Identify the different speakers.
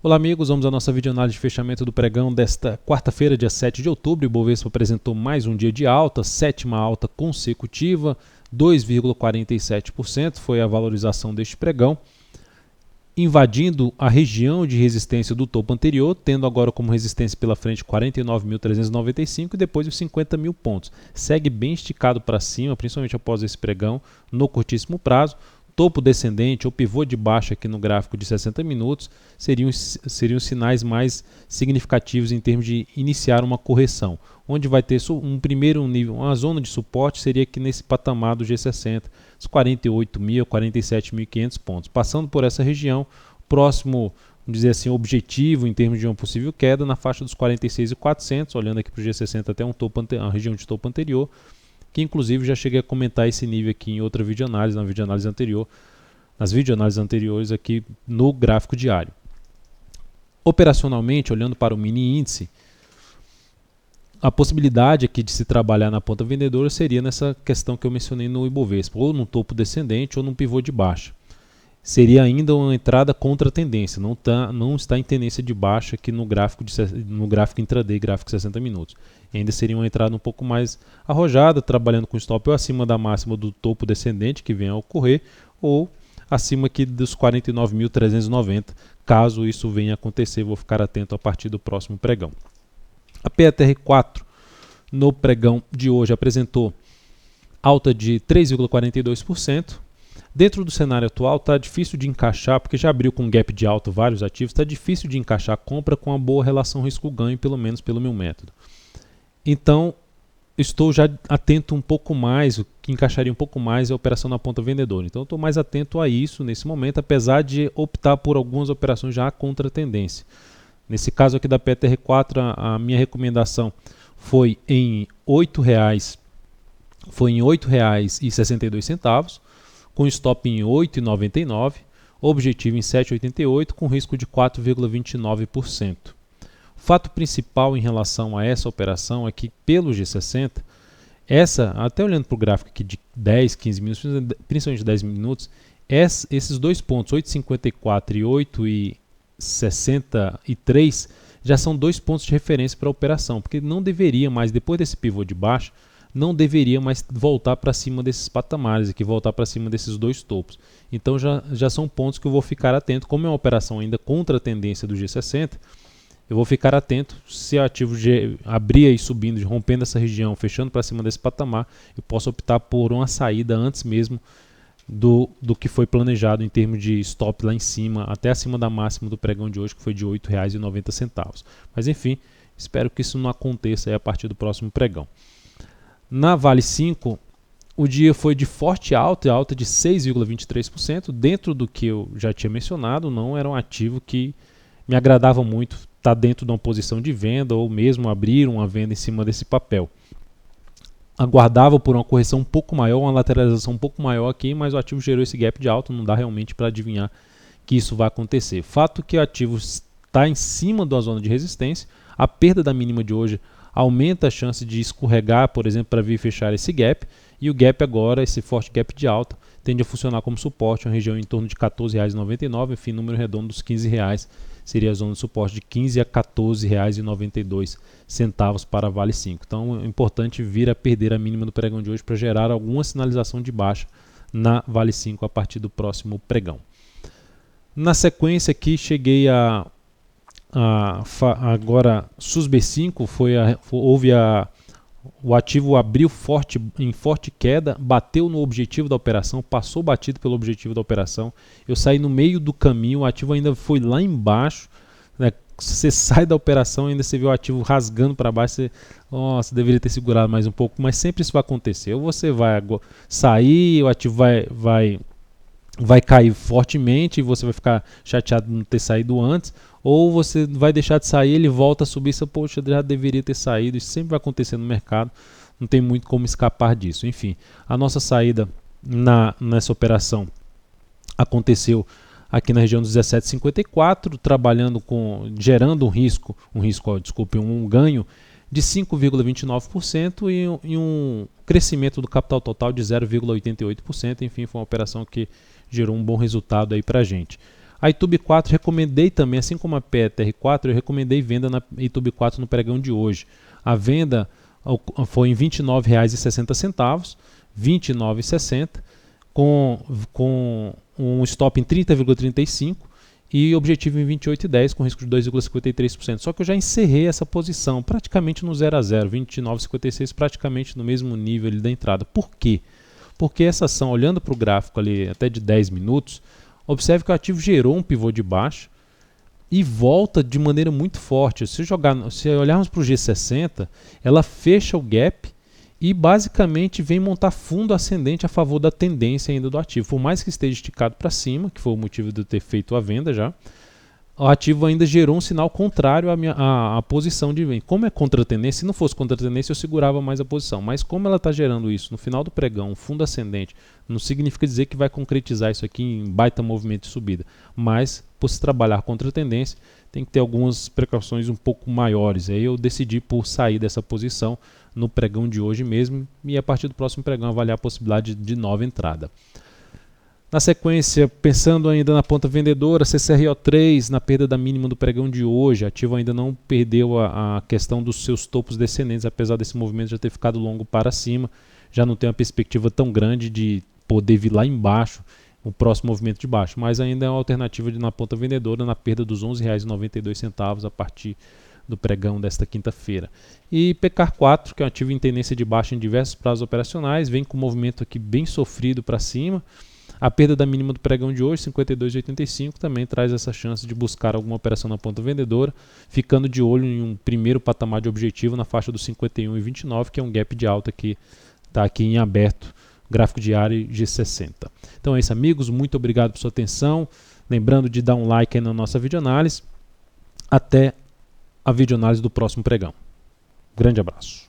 Speaker 1: Olá amigos, vamos à nossa videoanálise de fechamento do pregão desta quarta-feira, dia 7 de outubro. O Ibovespa apresentou mais um dia de alta, sétima alta consecutiva, 2,47% foi a valorização deste pregão, invadindo a região de resistência do topo anterior, tendo agora como resistência pela frente 49.395 e depois os 50 mil pontos. Segue bem esticado para cima, principalmente após esse pregão, no curtíssimo prazo. Topo descendente ou pivô de baixa aqui no gráfico de 60 minutos seriam sinais mais significativos em termos de iniciar uma correção, onde vai ter um primeiro nível, uma zona de suporte seria aqui nesse patamar do G60, os 48.000, 47.500 pontos. Passando por essa região, próximo, vamos dizer assim, objetivo em termos de uma possível queda na faixa dos 46.400, olhando aqui para o G60 até uma região de topo anterior, que inclusive já cheguei a comentar esse nível aqui em outra videoanálise, nas videoanálises anteriores aqui no gráfico diário. Operacionalmente, olhando para o mini índice, a possibilidade aqui de se trabalhar na ponta vendedora seria nessa questão que eu mencionei no Ibovespa, ou num topo descendente ou num pivô de baixa. Seria ainda uma entrada contra a tendência, não está em tendência de baixa aqui no gráfico intraday, gráfico 60 minutos. Ainda seria uma entrada um pouco mais arrojada, trabalhando com stop ou acima da máxima do topo descendente que venha a ocorrer, ou acima aqui dos 49.390, caso isso venha a acontecer. Vou ficar atento a partir do próximo pregão. A PETR4 no pregão de hoje apresentou alta de 3,42%. Dentro do cenário atual está difícil de encaixar, porque já abriu com gap de alta vários ativos, está difícil de encaixar a compra com uma boa relação risco-ganho, pelo menos pelo meu método. Então, estou já atento um pouco mais, o que encaixaria um pouco mais é a operação na ponta vendedora. Então, estou mais atento a isso nesse momento, apesar de optar por algumas operações já contra a tendência. Nesse caso aqui da PETR4, a minha recomendação foi em R$ 8,62, com stop em 8,99, objetivo em 7,88, com risco de 4,29%. O fato principal em relação a essa operação é que pelo G60, até olhando para o gráfico aqui de 10, 15 minutos, principalmente 10 minutos, esses dois pontos, 8,54 e 8,63, já são dois pontos de referência para a operação, porque não deveria mais, depois desse pivô de baixo, não deveria mais voltar para cima desses patamares aqui, voltar para cima desses dois topos. Então já são pontos que eu vou ficar atento. Como é uma operação ainda contra a tendência do G60, eu vou ficar atento. Se o ativo abrir aí subindo, rompendo essa região, fechando para cima desse patamar, eu posso optar por uma saída antes mesmo do que foi planejado em termos de stop lá em cima, até acima da máxima do pregão de hoje, que foi de R$ 8,90. Mas enfim, espero que isso não aconteça aí a partir do próximo pregão. Na Vale 5, o dia foi de forte alta de 6,23%, dentro do que eu já tinha mencionado. Não era um ativo que me agradava muito estar dentro de uma posição de venda ou mesmo abrir uma venda em cima desse papel. Aguardava por uma correção um pouco maior, uma lateralização um pouco maior aqui, mas o ativo gerou esse gap de alta, não dá realmente para adivinhar que isso vai acontecer. Fato que o ativo está em cima da zona de resistência, a perda da mínima de hoje aumenta a chance de escorregar, por exemplo, para vir fechar esse gap, e o gap agora, esse forte gap de alta, tende a funcionar como suporte, uma região em torno de R$ 14,99, enfim, número redondo dos R$ 15, seria a zona de suporte de R$ 15 a R$ 14,92 para a Vale 5. Então é importante vir a perder a mínima do pregão de hoje para gerar alguma sinalização de baixa na Vale 5 a partir do próximo pregão. Na sequência aqui, cheguei agora SUSB5, o ativo abriu em forte queda, bateu no objetivo da operação, passou batido pelo objetivo da operação. Eu saí no meio do caminho, o ativo ainda foi lá embaixo, né? Você sai da operação, ainda você vê o ativo rasgando para baixo, você deveria ter segurado mais um pouco, mas sempre isso vai acontecer. Ou você vai sair, o ativo vai cair fortemente e você vai ficar chateado de não ter saído antes, ou você vai deixar de sair, ele volta a subir, poxa, já deveria ter saído. Isso sempre vai acontecer no mercado, não tem muito como escapar disso. Enfim, a nossa saída nessa operação aconteceu aqui na região dos 17,54, gerando um ganho de 5,29% e um crescimento do capital total de 0,88%. Enfim, foi uma operação que gerou um bom resultado aí para a gente. A YouTube 4 recomendei também, assim como a PETR4, eu recomendei venda na YouTube 4 no pregão de hoje. A venda foi em R$ 29,60, R$ 29,60, com um stop em 30,35 e objetivo em 28,10 com risco de 2,53%. Só que eu já encerrei essa posição praticamente no 0 a 0, 29,56 praticamente no mesmo nível ali da entrada. Por quê? Porque essa ação, olhando para o gráfico ali até de 10 minutos, observe que o ativo gerou um pivô de baixo e volta de maneira muito forte. Se olharmos para o G60, ela fecha o gap e basicamente vem montar fundo ascendente a favor da tendência ainda do ativo. Por mais que esteja esticado para cima, que foi o motivo de eu ter feito a venda já, o ativo ainda gerou um sinal contrário à posição de venda. Como é contra-tendência, se não fosse contra-tendência eu segurava mais a posição, mas como ela está gerando isso no final do pregão, um fundo ascendente, não significa dizer que vai concretizar isso aqui em baita movimento de subida, mas por se trabalhar contra-tendência tem que ter algumas precauções um pouco maiores. Aí eu decidi por sair dessa posição no pregão de hoje mesmo e a partir do próximo pregão avaliar a possibilidade de nova entrada. Na sequência, pensando ainda na ponta vendedora, CCRO3 na perda da mínima do pregão de hoje, ativo ainda não perdeu a questão dos seus topos descendentes, apesar desse movimento já ter ficado longo para cima, já não tem uma perspectiva tão grande de poder vir lá embaixo, o próximo movimento de baixo, mas ainda é uma alternativa na ponta vendedora na perda dos R$ 11,92 a partir do pregão desta quinta-feira. E PECAR4, que é um ativo em tendência de baixa em diversos prazos operacionais, vem com um movimento aqui bem sofrido para cima. A perda da mínima do pregão de hoje, 52,85, também traz essa chance de buscar alguma operação na ponta vendedora, ficando de olho em um primeiro patamar de objetivo na faixa dos 51,29, que é um gap de alta que está aqui em aberto, gráfico diário G60. Então é isso, amigos, muito obrigado por sua atenção. Lembrando de dar um like aí na nossa videoanálise. Até a videoanálise do próximo pregão. Grande abraço.